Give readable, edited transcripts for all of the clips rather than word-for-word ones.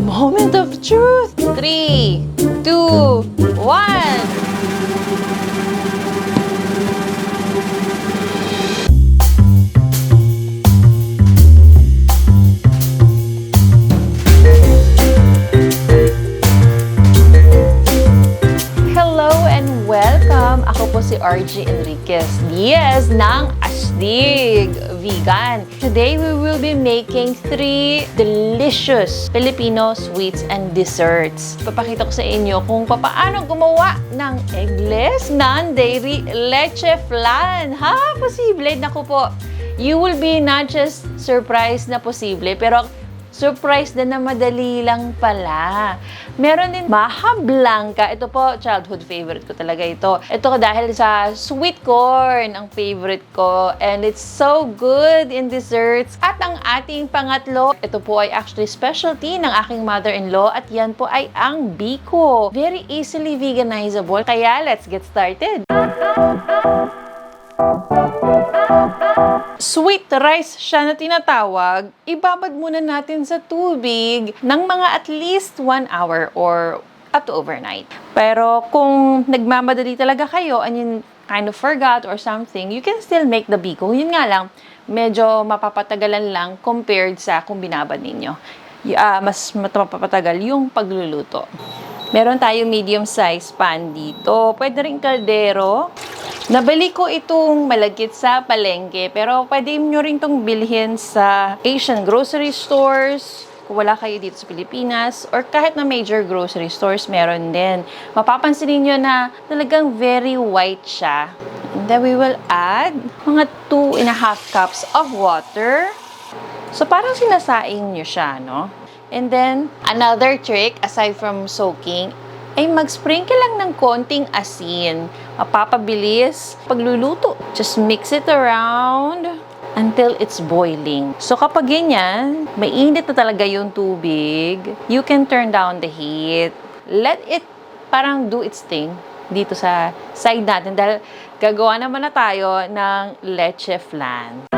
Moment of truth! 3, 2, 1! Welcome! Ako po si RG Enriquez Diaz ng AstigVegan. Today, we will be making 3 delicious Filipino sweets and desserts. Papakita ko sa inyo kung paano gumawa ng eggless, non-dairy leche flan. Ha? Posible? Naku po. You will be not just surprised na posible, pero surprise din na madali lang pala. Meron din MAJA Blanca. Ito po, childhood favorite ko talaga ito. Ito dahil sa sweet corn, ang favorite ko. And it's so good in desserts. At ang ating pangatlo, ito po ay actually specialty ng aking mother-in-law. At yan po ay ang Biko. Very easily veganizable. Kaya let's get started. Sweet rice siya na tinatawag, ibabad muna natin sa tubig ng mga at least 1 hour or up to overnight. Pero kung nagmamadali talaga kayo and you kind of forgot or something, you can still make the Biko. Yun nga lang, medyo mapapatagalan lang compared sa kung binabad ninyo. Mas mapapatagal yung pagluluto. Meron tayong medium size pan dito. Pwede rin kaldero. Nabili ko itong malagkit sa palengke, pero pwede nyo rin itong bilhin sa Asian grocery stores, kung wala kayo dito sa Pilipinas, or kahit na major grocery stores, meron din. Mapapansin niyo na talagang very white siya. And then we will add mga 2.5 cups of water. So parang sinasaing nyo siya, no? And then, another trick, aside from soaking, ay mag-sprinkle lang ng konting asin. Mapapabilis pagluluto. Just mix it around until it's boiling. So kapag ganyan, mainit na talaga yung tubig, you can turn down the heat. Let it parang do its thing dito sa side natin dahil gagawa naman na tayo ng leche flan.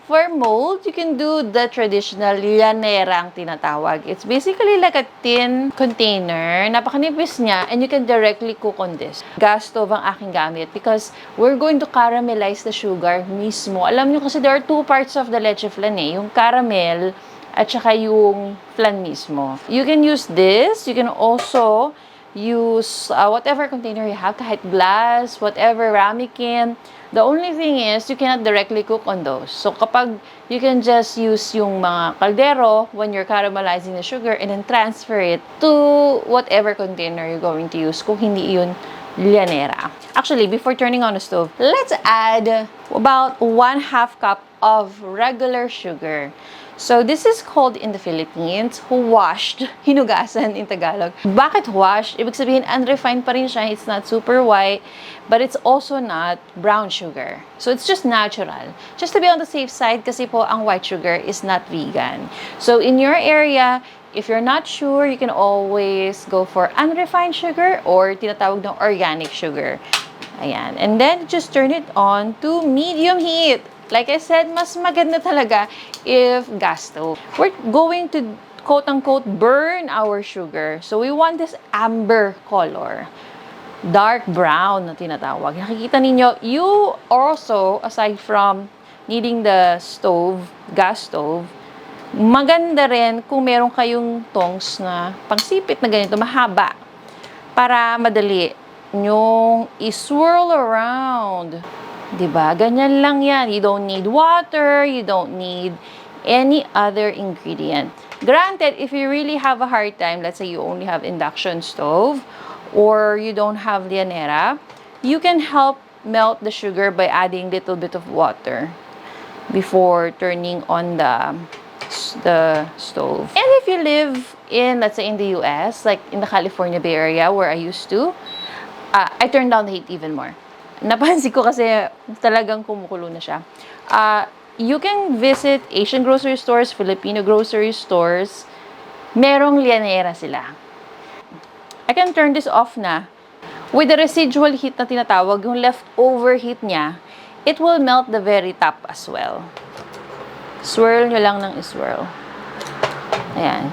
For mold, you can do the traditional llanera ang tinatawag. It's basically like a tin container. Napakanipis niya and you can directly cook on this. Gas stove ang aking gamit because we're going to caramelize the sugar mismo. Alam niyo kasi there are 2 parts of the leche flan eh. Yung caramel at saka yung flan mismo. You can use this. You can also use whatever container you have, kahit glass, whatever, ramekin. The only thing is, you cannot directly cook on those. So, kapag you can just use yung mga kaldero when you're caramelizing the sugar and then transfer it to whatever container you're going to use kung hindi yun llanera. Actually, before turning on the stove, let's add about 1/2 cup of regular sugar. So, this is called in the Philippines, washed, hinugasan in Tagalog. Bakit washed? Ibig sabihin, unrefined pa rin siya. It's not super white, but it's also not brown sugar. So, it's just natural. Just to be on the safe side, kasi po, ang white sugar is not vegan. So, in your area, if you're not sure, you can always go for unrefined sugar or tinatawag ng organic sugar. Ayan. And then, just turn it on to medium heat. Like I said, mas maganda talaga if gas stove. We're going to quote-unquote burn our sugar. So we want this amber color. Dark brown na tinatawag. Nakikita ninyo, you also, aside from needing the stove, gas stove, maganda rin kung meron kayong tongs na pangsipit na ganito, mahaba. Para madali nyong i-swirl around. Diba? Ganyan lang yan. You don't need water. You don't need any other ingredient. Granted, if you really have a hard time, let's say you only have induction stove or you don't have llanera, you can help melt the sugar by adding little bit of water before turning on the stove. And if you live in, let's say in the US, like in the California Bay Area where I used to, I turned down the heat even more. Napansin ko kasi talagang kumukulo na siya. You can visit Asian grocery stores, Filipino grocery stores. Merong llanera sila. I can turn this off na. With the residual heat na tinatawag, yung leftover heat niya, it will melt the very top as well. Swirl nyo lang ng swirl. Ayan.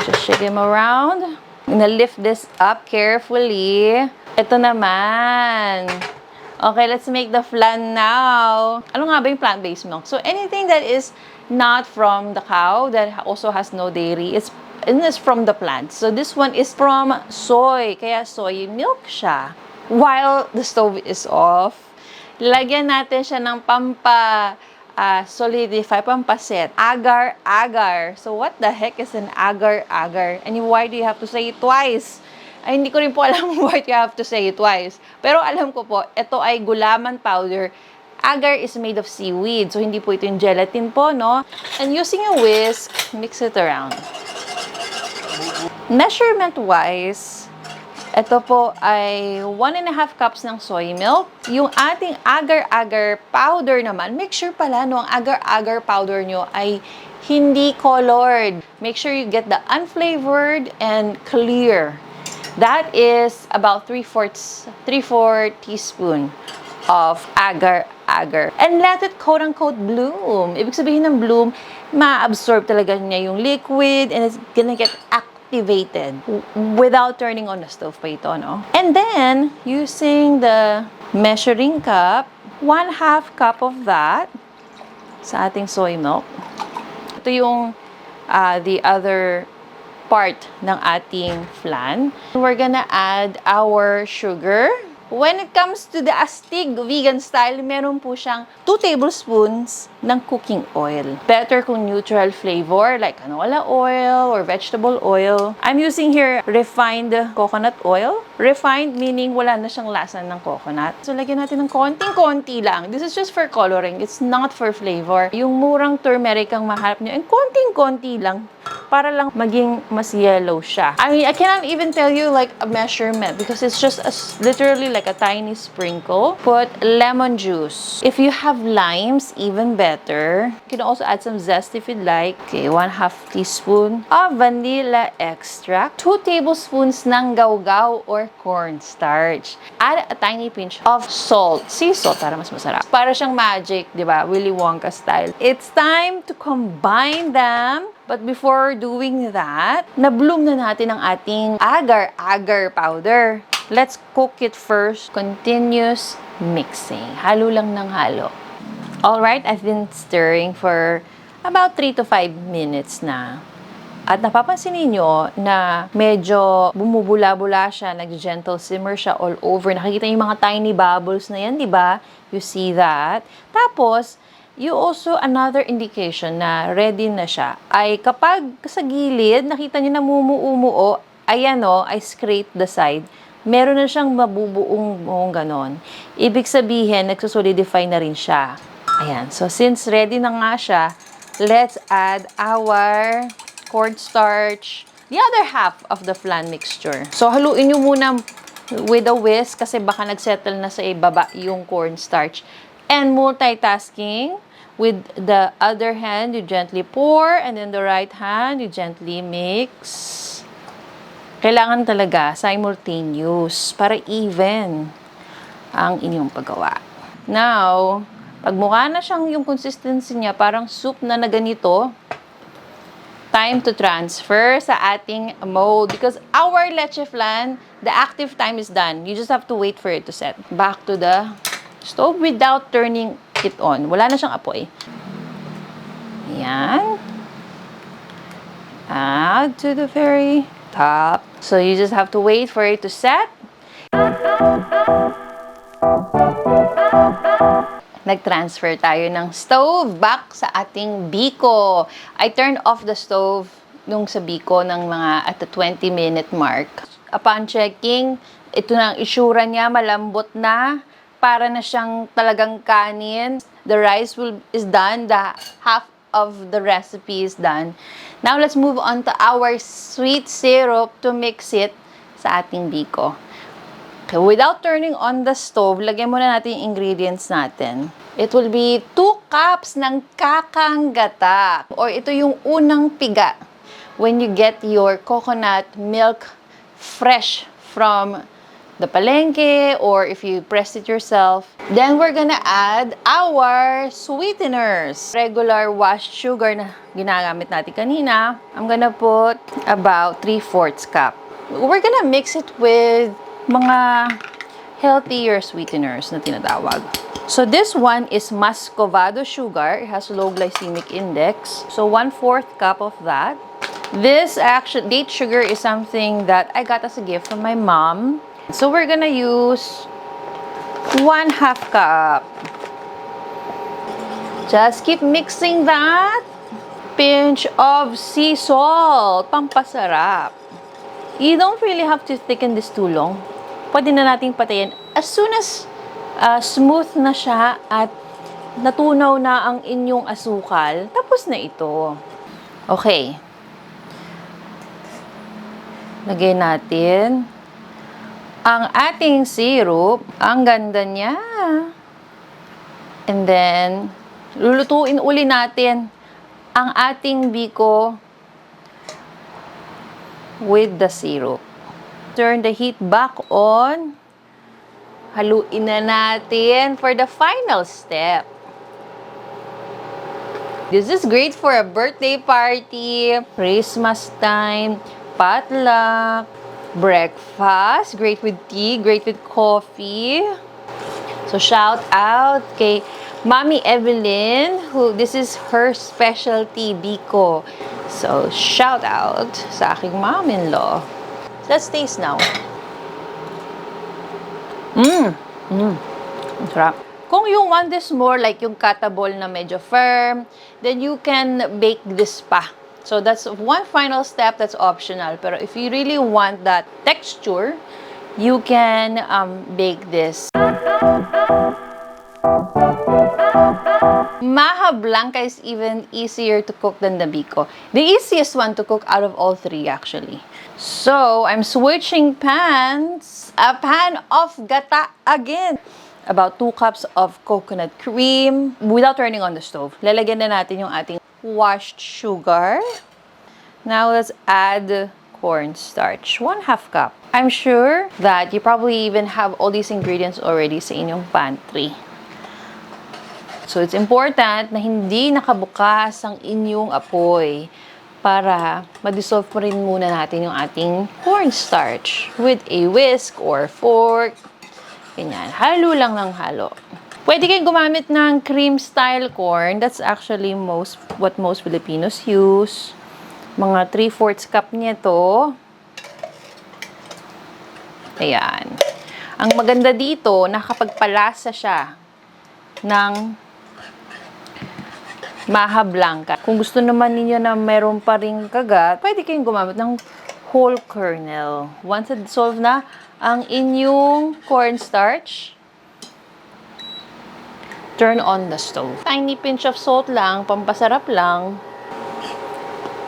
Just shake them around. Na-lift this up carefully. Ito naman. Okay, let's make the flan now. Ano nga ba yung plant-based milk? So, anything that is not from the cow, that also has no dairy, it's from the plant. So, this one is from soy. Kaya soy milk siya. While the stove is off, lagyan natin siya ng solidify, pampaset. Agar. So, what the heck is an agar? And why do you have to say it twice? Ay, hindi ko rin po alam why you have to say it twice. Pero alam ko po, ito ay gulaman powder. Agar is made of seaweed. So, hindi po ito yung gelatin po, no? And using a whisk, mix it around. Measurement-wise, ito po ay 1.5 cups ng soy milk. Yung ating agar-agar powder naman, make sure pala no, ang agar-agar powder nyo ay hindi colored. Make sure you get the unflavored and clear. That is about 3/4 teaspoon of agar-agar. And let it quote-unquote bloom. Ibig sabihin ng bloom, ma-absorb talaga niya yung liquid and it's gonna get activated without turning on the stove pa ito, no? And then, using the measuring cup, 1/2 cup of that sa ating soy milk. Ito yung the other part ng ating flan. We're gonna add our sugar. When it comes to the Astig vegan style, meron po siyang 2 tablespoons ng cooking oil. Better kung neutral flavor, like canola oil or vegetable oil. I'm using here refined coconut oil. Refined meaning wala na siyang lasa ng coconut. So, lagyan natin ng konting-konti lang. This is just for coloring. It's not for flavor. Yung murang turmeric ang mahanap nyo, and konting-konti lang para lang maging mas yellow siya. I mean, I cannot even tell you like a measurement because it's just literally like a tiny sprinkle. Put lemon juice. If you have limes, even better. You can also add some zest if you'd like. Okay, 1/2 teaspoon of vanilla extract. 2 tablespoons ng gawgaw or cornstarch. Add a tiny pinch of salt. Sea salt para mas masarap. Para siyang magic, di ba? Willy Wonka style. It's time to combine them. But before doing that, na-bloom na natin ang ating agar-agar powder. Let's cook it first. Continuous mixing. Halo lang ng halo. Alright, I've been stirring for about 3 to 5 minutes na. At napapansin niyo na medyo bumubula-bula siya, nag-gentle simmer siya all over. Nakikita niyo yung mga tiny bubbles na yan, di ba? You see that? Tapos, you also, another indication na ready na siya, ay kapag sa gilid, nakita nyo na mumuumuo, ayan o, I scrape the side, meron na siyang mabubuong ganon. Ibig sabihin, nagsusolidify na rin siya. Ayan, so since ready na nga siya, let's add our cornstarch, the other half of the flan mixture. So, haluin nyo muna with a whisk kasi baka nagsettle na sa ibaba yung cornstarch. And multitasking, with the other hand, you gently pour, and then the right hand, you gently mix. Kailangan talaga simultaneous para even ang inyong paggawa. Now, pag mukha na siyang yung consistency niya, parang soup na ganito, time to transfer sa ating mold. Because our leche flan, the active time is done. You just have to wait for it to set. Back to the stove without turning it on. Wala na siyang apoy. Ayan. Add to the very top. So, you just have to wait for it to set. Nag-transfer tayo ng stove back sa ating Biko. I turned off the stove nung sa Biko ng mga at the 20-minute mark. Upon checking, ito na ang itsura niya, malambot na. Para na siyang talagang kanin. The rice is done. The half of the recipe is done. Now, let's move on to our sweet syrup to mix it sa ating Biko. Okay, without turning on the stove, lagyan muna natin yung ingredients natin. It will be 2 cups ng kakang gata. Or ito yung unang piga when you get your coconut milk fresh from the palengke or if you press it yourself. Then we're gonna add our sweeteners. Regular washed sugar na ginagamit natin kanina. I'm gonna put about 3/4 cup. We're gonna mix it with mga healthier sweeteners na tinatawag. So this one is muscovado sugar. It has low glycemic index. So 1/4 cup of that. This date sugar is something that I got as a gift from my mom. So we're gonna use 1/2 cup. Just keep mixing that. Pinch of sea salt, pampasarap. You don't really have to thicken this too long. Pwede na nating patayin as soon as smooth na siya at natunaw na ang inyong asukal. Tapos na ito. Okay. Lagay natin ang ating syrup. Ang ganda niya. And then, lulutuin uli natin ang ating biko with the syrup. Turn the heat back on. Haluin na natin for the final step. This is great for a birthday party, Christmas time, potluck, breakfast, great with tea, great with coffee. So shout out kay Mommy Evelyn, this is her specialty, Biko. So shout out sa aking mom-in-law. Let's taste now. Sarap. Kung you want this more like yung katabol na medyo firm, then you can bake this pa. So that's one final step that's optional. Pero if you really want that texture, you can bake this. Maja Blanca is even easier to cook than the Biko. The easiest one to cook out of all three actually. So, I'm switching pans. A pan of gata again. About 2 cups of coconut cream without turning on the stove. Lalagyan na natin yung ating washed sugar. Now, let's add cornstarch. 1/2 cup. I'm sure that you probably even have all these ingredients already sa inyong pantry. So, it's important na hindi nakabukas ang inyong apoy para ma-dissolve pa rin muna natin yung ating cornstarch with a whisk or fork. Ganyan. Halo lang ng halo. Pwede kayong gumamit ng cream-style corn. That's actually what most Filipinos use. Mga 3/4 cup nito. Ayan. Ang maganda dito, nakapagpalasa siya ng Maja Blanca. Kung gusto naman ninyo na meron pa ring kagat, pwede kayong gumamit ng whole kernel. Once dissolve na ang inyong cornstarch, turn on the stove. Tiny pinch of salt lang, pampasarap lang.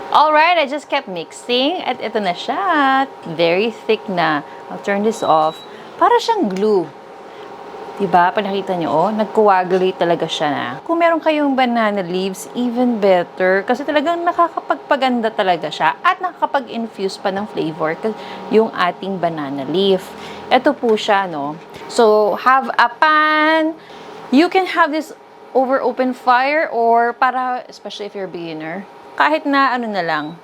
Alright, I just kept mixing at ito na siya. Very thick na. I'll turn this off. Para siyang glue. Diba? Pag nakita nyo, nag-coagulate talaga siya na. Kung meron kayong banana leaves, even better. Kasi talagang nakakapagpaganda talaga siya. At nakakapag-infuse pa ng flavor yung ating banana leaf. Ito po siya, no? So, have a pan. You can have this over open fire or para, especially if you're a beginner, kahit na ano na lang,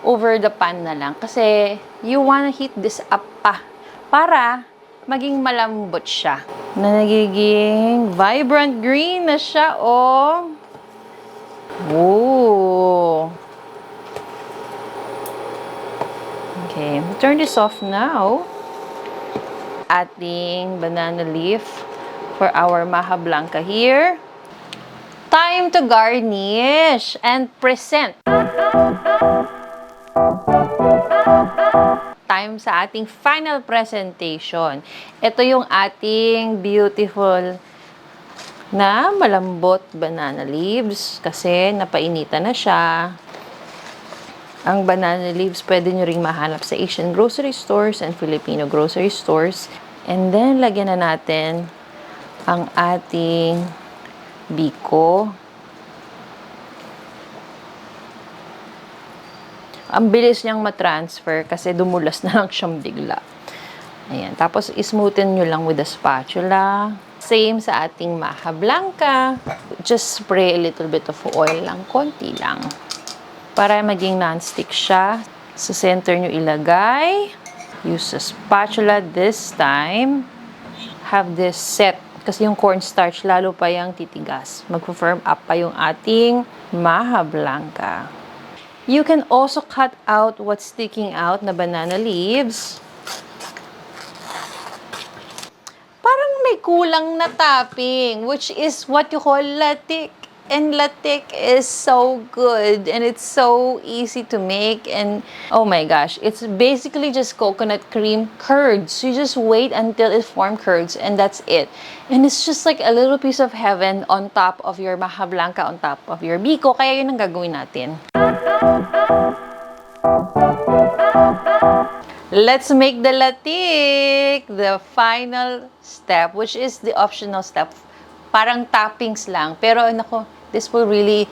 over the pan na lang. Kasi, you wanna heat this up pa. Para maging malambot siya. Na nagiging vibrant green na siya, oh. Ooh. Okay, turn this off now. Ating banana leaf for our Maja Blanca here. Time to garnish and present. Time sa ating final presentation. Ito yung ating beautiful na malambot banana leaves kasi napainitan na siya. Ang banana leaves pwede nyo ring mahanap sa Asian grocery stores and Filipino grocery stores. And then, lagyan na natin ang ating biko. Ang bilis niyang matransfer kasi dumulas na lang siyang bigla. Ayan. Tapos, ismoothen nyo lang with a spatula. Same sa ating MAJA Blanca. Just spray a little bit of oil lang. Konti lang. Para maging non-stick siya. Sa center nyo ilagay. Use a spatula this time. Have this set. Kasi yung cornstarch, lalo pa yung titigas. Mag-firm up pa yung ating MAJA Blanca. You can also cut out what's sticking out na banana leaves. Parang may kulang na topping, which is what you call latik. And latik is so good and it's so easy to make, and oh my gosh, it's basically just coconut cream curds. You just wait until it forms curds and that's it. And it's just like a little piece of heaven on top of your MAJA Blanca, on top of your Biko. Kaya yun ang gagawin natin. Let's make the latik, the final step, which is the optional step. Parang toppings lang, pero nako, this will really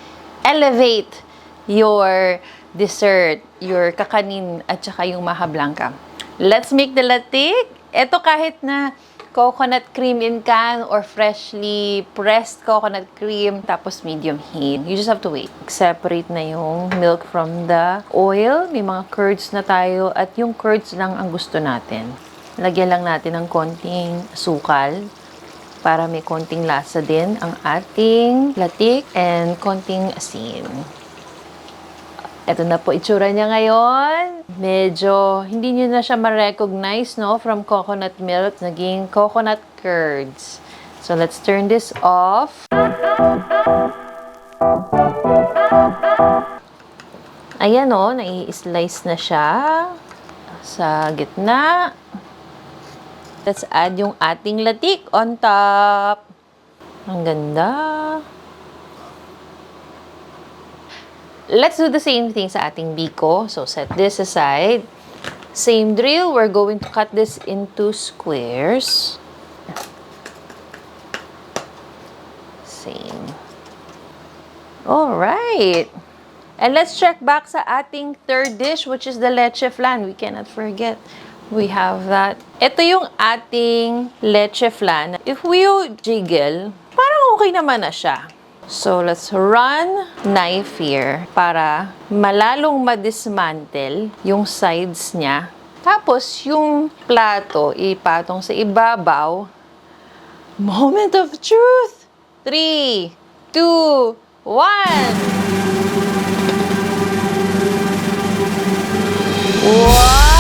elevate your dessert, your kakanin, at saka yung MAJA Blanca. Let's make the latik. Ito kahit na coconut cream in can or freshly pressed coconut cream, tapos medium heat. You just have to wait. Separate na yung milk from the oil. May mga curds na tayo at yung curds lang ang gusto natin. Lagyan lang natin ng konting asukal para may konting lasa din ang ating latik and konting asin. Ito na po itsura niya ngayon. Medyo hindi niyo na siya ma-recognize, no? From coconut milk, naging coconut curds. So, let's turn this off. Ayan, no? Nai-slice na siya sa gitna. Let's add yung ating latik on top. Ang ganda. Let's do the same thing sa ating Biko. So, set this aside. Same drill. We're going to cut this into squares. Same. Alright. And let's check back sa ating third dish, which is the leche flan. We cannot forget. We have that. Ito yung ating leche flan. If we jiggle, parang okay naman na siya. So, let's run knife here para malalong madismantle yung sides niya. Tapos, yung plato, ipatong sa ibabaw. Moment of truth! 3, 2, 1! Wow!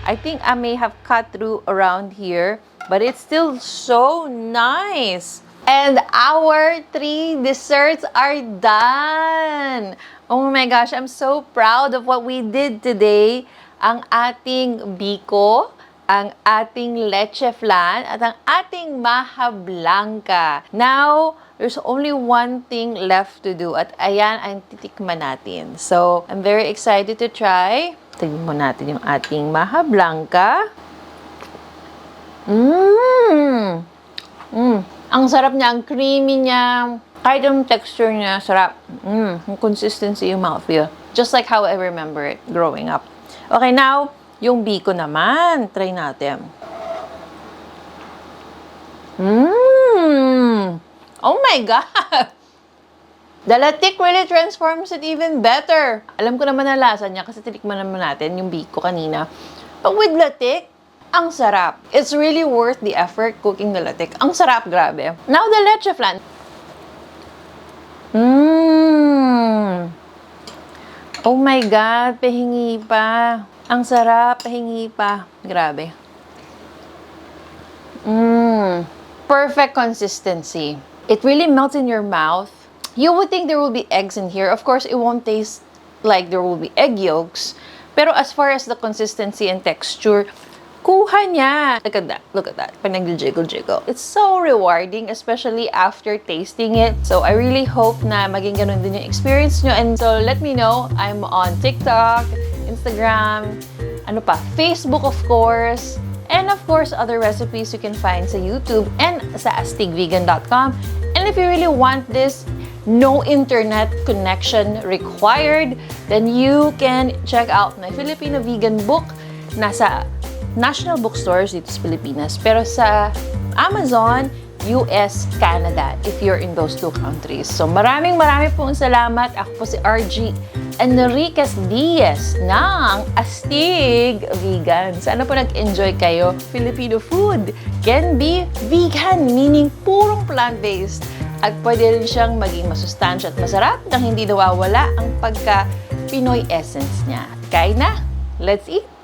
I think I may have cut through around here, but it's still so nice. And our 3 desserts are done. Oh my gosh, I'm so proud of what we did today. Ang ating Biko, ang ating leche flan, at ang ating MAJA Blanca. Now, there's only one thing left to do. At ayan ang titikman natin. So, I'm very excited to try. Tignan mo natin yung ating MAJA Blanca. Ang sarap niya, ang creamy niya. Kahit yung texture niya, sarap. Yung consistency, yung mouthfeel. Just like how I remember it growing up. Okay, now, yung Biko naman. Try natin. Oh my God! The latik really transforms it even better. Alam ko naman ang lasa niya kasi tinikman naman natin yung Biko kanina. But with latik, ang sarap. It's really worth the effort cooking the latik. Ang sarap, grabe. Now, the leche flan. Oh my God, pahingi pa. Ang sarap, pahingi pa. Grabe. Perfect consistency. It really melts in your mouth. You would think there will be eggs in here. Of course, it won't taste like there will be egg yolks. Pero as far as the consistency and texture, kuha niya. Look at that. Look at that. Pag nag-jiggle-jiggle. It's so rewarding, especially after tasting it. So, I really hope na maging ganun din yung experience nyo. And so, let me know. I'm on TikTok, Instagram, Facebook, of course. And of course, other recipes you can find sa YouTube and sa AstigVegan.com. And if you really want this, no internet connection required, then you can check out my Filipino vegan book nasa national bookstores dito sa Pilipinas. Pero sa Amazon, US, Canada, if you're in those two countries. So maraming pong salamat. Ako po si RG Enriquez Diaz ng Astig Vegan. Sana po nag-enjoy kayo. Filipino food can be vegan, meaning purong plant-based. At pwede rin siyang maging masustansya at masarap nang hindi nawawala ang pagka-Pinoy essence niya. Kain na! Let's eat!